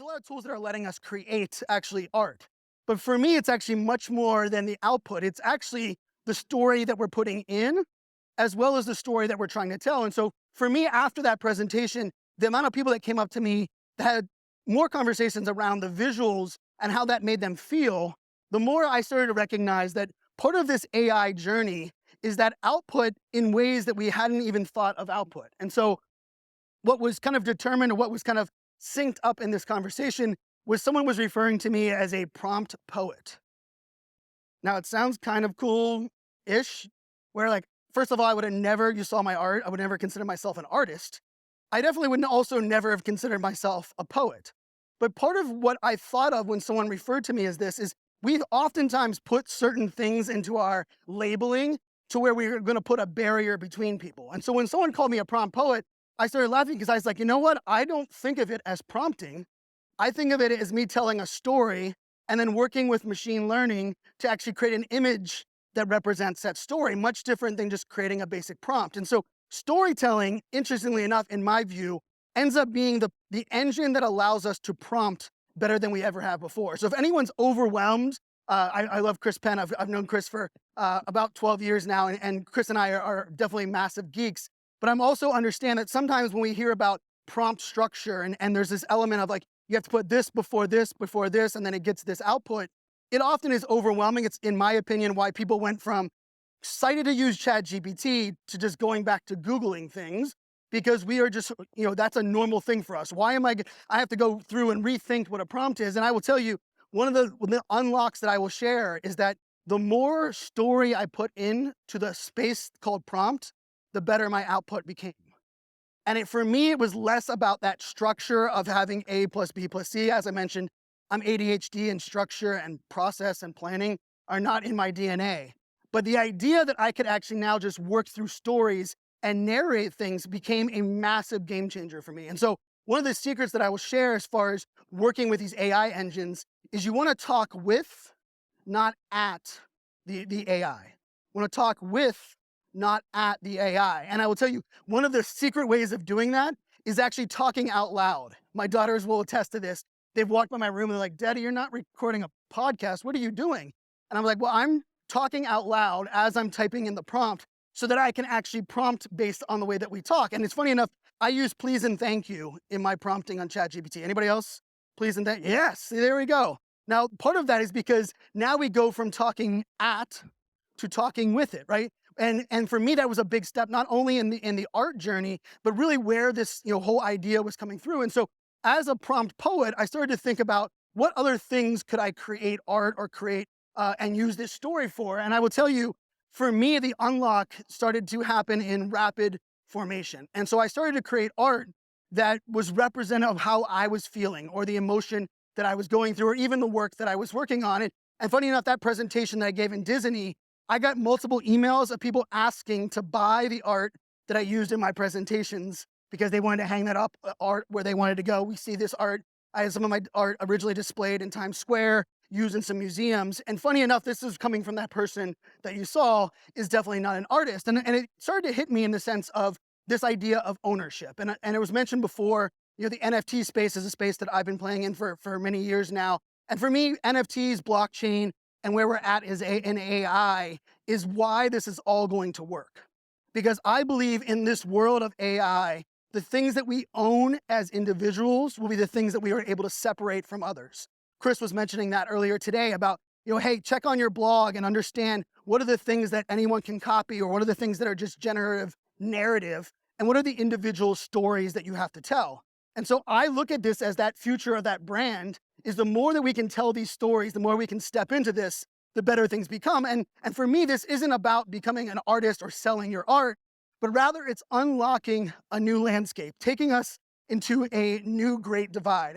a lot of tools that are letting us create actually art. But for me, it's actually much more than the output. It's actually the story that we're putting in, as well as the story that we're trying to tell. And so for me, after that presentation, the amount of people that came up to me that had more conversations around the visuals and how that made them feel, the more I started to recognize that part of this AI journey is that output in ways that we hadn't even thought of output. And so what was kind of determined, or what was kind of synced up in this conversation, was someone was referring to me as a prompt poet. Now it sounds kind of cool-ish, where like, first of all, I would have never, you saw my art, I would never consider myself an artist. I definitely would also never have considered myself a poet. But part of what I thought of when someone referred to me as this is we've oftentimes put certain things into our labeling to where we're going to put a barrier between people. And so when someone called me a prompt poet, I started laughing because I was like, you know what? I don't think of it as prompting. I think of it as me telling a story and then working with machine learning to actually create an image that represents that story, much different than just creating a basic prompt. And so storytelling, interestingly enough, in my view, ends up being the engine that allows us to prompt better than we ever have before. So if anyone's overwhelmed, I love Chris Penn. I've known Chris for about 12 years now, and Chris and I are definitely massive geeks. But I'm also understand that sometimes when we hear about prompt structure and there's this element of like, you have to put this, before this, and then it gets this output, it often is overwhelming. It's, in my opinion, why people went from excited to use ChatGPT to just going back to Googling things, because we are just, that's a normal thing for us. Why am I have to go through and rethink what a prompt is? And I will tell you, one of the unlocks that I will share is that the more story I put in to the space called prompt, the better my output became. And for me, it was less about that structure of having A plus B plus C. As I mentioned, I'm ADHD, and structure and process and planning are not in my DNA. But the idea that I could actually now just work through stories and narrate things became a massive game changer for me. And so one of the secrets that I will share as far as working with these AI engines is you want to talk with, not at the AI. You want to talk with, not at the AI. And I will tell you, one of the secret ways of doing that is actually talking out loud. My daughters will attest to this. They've walked by my room and they're like, Daddy, you're not recording a podcast. What are you doing? And I'm like, well, I'm talking out loud as I'm typing in the prompt so that I can actually prompt based on the way that we talk. And it's funny enough, I use please and thank you in my prompting on ChatGPT. Anybody else? Please and thank you. Yes, there we go. Now, part of that is because now we go from talking at to talking with it, right? And for me, that was a big step, not only in the art journey, but really where this whole idea was coming through. And so as a prompt poet, I started to think about what other things could I create art or create and use this story for. And I will tell you, for me, the unlock started to happen in rapid formation. And so I started to create art that was representative of how I was feeling or the emotion that I was going through, or even the work that I was working on. And funny enough, that presentation that I gave in Disney, I got multiple emails of people asking to buy the art that I used in my presentations because they wanted to hang that up, art where they wanted to go. We see this art. I had some of my art originally displayed in Times Square, used in some museums. And funny enough, this is coming from that person that you saw is definitely not an artist. And it started to hit me in the sense of this idea of ownership. And it was mentioned before, the NFT space is a space that I've been playing in for many years now. And for me, NFTs, blockchain, and where we're at is in AI is why this is all going to work. Because I believe in this world of AI, the things that we own as individuals will be the things that we are able to separate from others. Chris was mentioning that earlier today about, hey, check on your blog and understand what are the things that anyone can copy, or what are the things that are just generative narrative, and what are the individual stories that you have to tell. And so I look at this as that future of that brand is the more that we can tell these stories, the more we can step into this, the better things become. And for me, this isn't about becoming an artist or selling your art, but rather it's unlocking a new landscape, taking us into a new great divide.